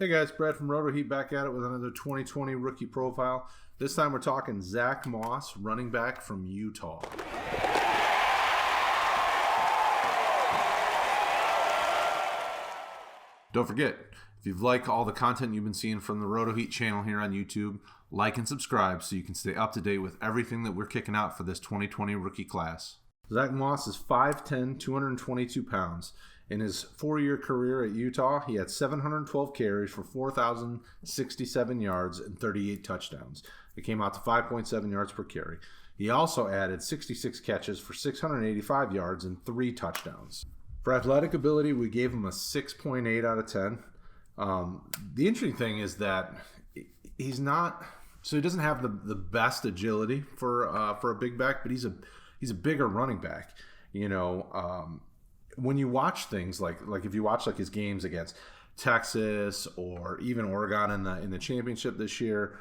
Hey guys, Brad from RotoHeat back at it with another 2020 rookie profile. This time we're talking Zack Moss, running back from Utah. Don't forget, if you've liked all the content you've been seeing from the RotoHeat channel here on YouTube, like and subscribe so you can stay up to date with everything that we're kicking out for this 2020 rookie class. Zack Moss is 5'10", 222 pounds. In his 4-year career at Utah, he had 712 carries for 4,067 yards and 38 touchdowns. It came out to 5.7 yards per carry. He also added 66 catches for 685 yards and 3 touchdowns. For athletic ability, we gave him a 6.8 out of 10. The interesting thing is that he's not, so he doesn't have the best agility for a big back, but he's a bigger running back. You know, when you watch things like if you watch like his games against Texas or even Oregon in the championship this year,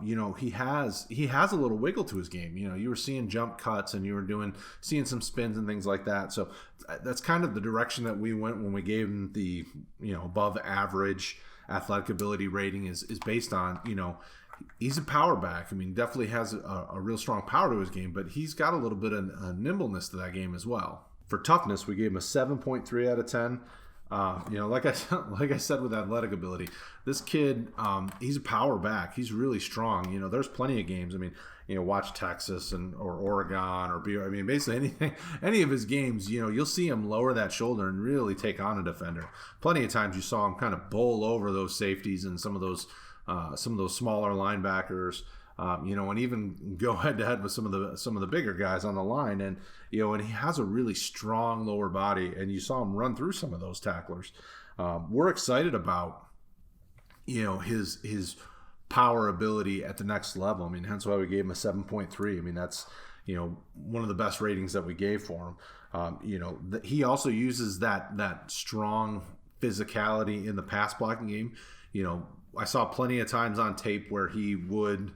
you know, he has a little wiggle to his game. You know, you were seeing jump cuts and you were seeing some spins and things like that. So that's kind of the direction that we went when we gave him the, you know, above average athletic ability rating is based on, you know, he's a power back. I mean, definitely has a real strong power to his game, but he's got a little bit of nimbleness to that game as well. For toughness, we gave him a 7.3 out of 10. You know, like I said with athletic ability, this kid, he's a power back. He's really strong. You know, there's plenty of games. I mean, you know, watch Texas or Oregon or BYU. I mean, basically any of his games, you know, you'll see him lower that shoulder and really take on a defender. Plenty of times you saw him kind of bowl over those safeties and some of those smaller linebackers. You know, and even go head to head with some of the bigger guys on the line, and you know, and he has a really strong lower body, and you saw him run through some of those tacklers. We're excited about, you know, his power ability at the next level. I mean, hence why we gave him a 7.3. I mean, that's, you know, one of the best ratings that we gave for him. You know, he also uses that strong physicality in the pass blocking game. You know, I saw plenty of times on tape where he would,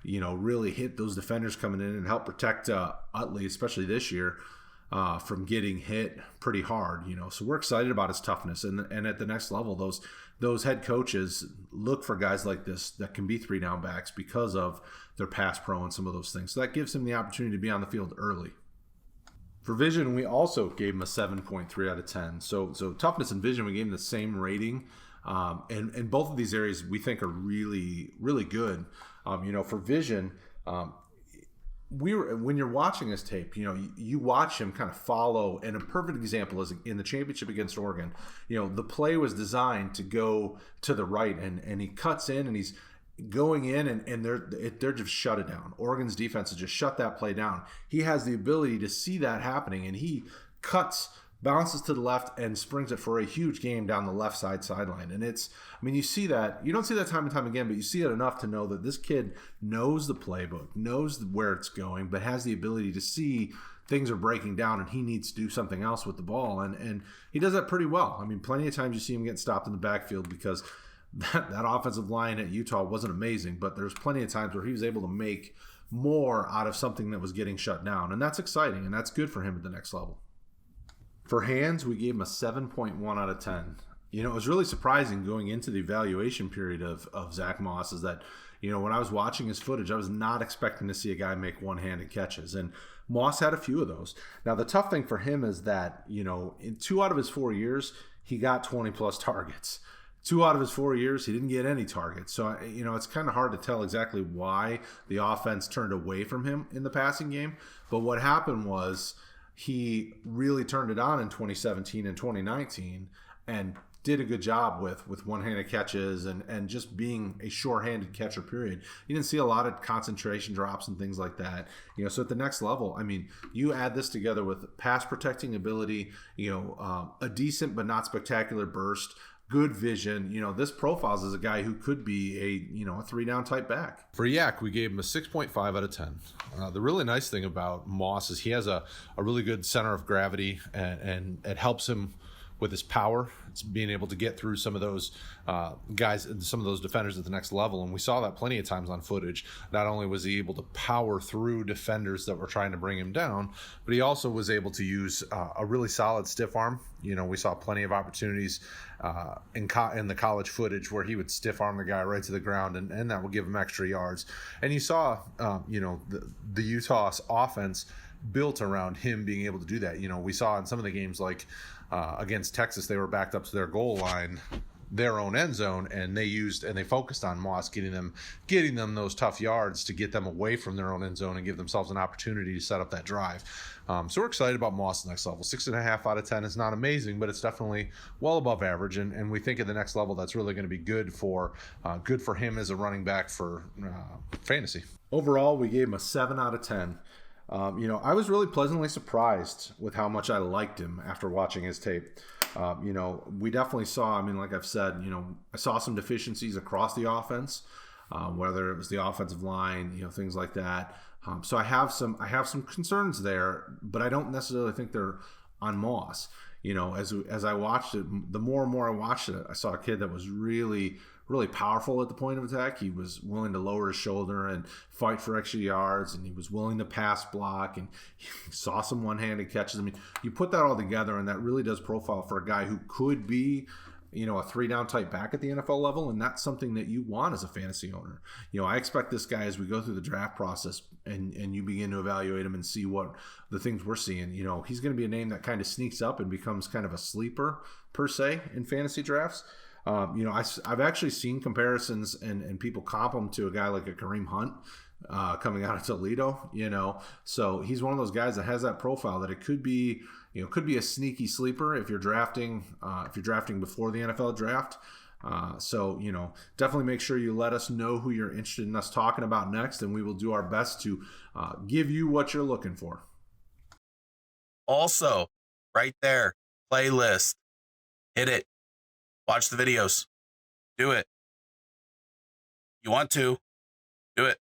you know, really hit those defenders coming in and help protect Utley, especially this year, from getting hit pretty hard. You know, so we're excited about his toughness, and at the next level, those head coaches look for guys like this that can be 3-down backs because of their pass pro and some of those things. So that gives him the opportunity to be on the field early. For vision, we also gave him a 7.3 out of 10. So toughness and vision, we gave him the same rating. And both of these areas we think are really, really good. You know, for vision, when you're watching this tape, you know, you watch him kind of follow, and a perfect example is in the championship against Oregon. You know, the play was designed to go to the right, and he cuts in and he's going in, and they're just shut it down. Oregon's defense has just shut that play down. He has the ability to see that happening, and he bounces to the left and springs it for a huge game down the left sideline. And it's, I mean, you see that, you don't see that time and time again, but you see it enough to know that this kid knows the playbook, knows where it's going, but has the ability to see things are breaking down and he needs to do something else with the ball. And he does that pretty well. I mean, plenty of times you see him get stopped in the backfield because that offensive line at Utah wasn't amazing, but there's plenty of times where he was able to make more out of something that was getting shut down. And that's exciting, and that's good for him at the next level. For hands, we gave him a 7.1 out of 10. You know, it was really surprising going into the evaluation period of Zack Moss is that, you know, when I was watching his footage, I was not expecting to see a guy make one-handed catches. And Moss had a few of those. Now, the tough thing for him is that, you know, in 2 out of his 4 years, he got 20-plus targets. 2 out of his 4 years, he didn't get any targets. So, you know, it's kind of hard to tell exactly why the offense turned away from him in the passing game. But what happened was, he really turned it on in 2017 and 2019 and did a good job with one-handed catches and just being a sure-handed catcher, period. You didn't see a lot of concentration drops and things like that. You know, so at the next level, I mean, you add this together with pass protecting ability, you know, a decent but not spectacular burst, good vision. You know, this profiles as a guy who could be a 3-down type back. For Yak, we gave him a 6.5 out of 10. The really nice thing about Moss is he has a really good center of gravity, and it helps him with his power. It's being able to get through some of those guys, some of those defenders at the next level. And we saw that plenty of times on footage. Not only was he able to power through defenders that were trying to bring him down, but he also was able to use a really solid stiff arm. You know, we saw plenty of opportunities in the college footage where he would stiff arm the guy right to the ground, and that would give him extra yards. And you saw, the Utah's offense built around him being able to do that. You know, we saw in some of the games like against Texas, they were backed up to their goal line, their own end zone, and they focused on Moss getting them those tough yards to get them away from their own end zone and give themselves an opportunity to set up that drive. So we're excited about Moss next level. 6.5 out of 10 is not amazing, but it's definitely well above average, and we think at the next level that's really going to be good for him as a running back for fantasy. Overall, we gave him a 7 out of 10. I was really pleasantly surprised with how much I liked him after watching his tape. We definitely saw, like I've said, I saw some deficiencies across the offense, whether it was the offensive line, things like that. So I have some concerns there, but I don't necessarily think they're on Moss. As I watched it, the more and more I watched it, I saw a kid that was really, really powerful at the point of attack. He was willing to lower his shoulder and fight for extra yards, and he was willing to pass block, and he saw some one-handed catches. You put that all together, and that really does profile for a guy who could be, a 3-down type back at the NFL level, and that's something that you want as a fantasy owner. I expect this guy, as we go through the draft process and you begin to evaluate him and see what the things we're seeing, he's going to be a name that kind of sneaks up and becomes kind of a sleeper per se in fantasy drafts. I've actually seen comparisons and people comp him to a guy like a Kareem Hunt coming out of Toledo, so he's one of those guys that has that profile that it could be a sneaky sleeper if you're drafting before the NFL draft. So definitely make sure you let us know who you're interested in us talking about next, and we will do our best to give you what you're looking for. Also, right there, playlist, hit it. Watch the videos. Do it. You want to. Do it.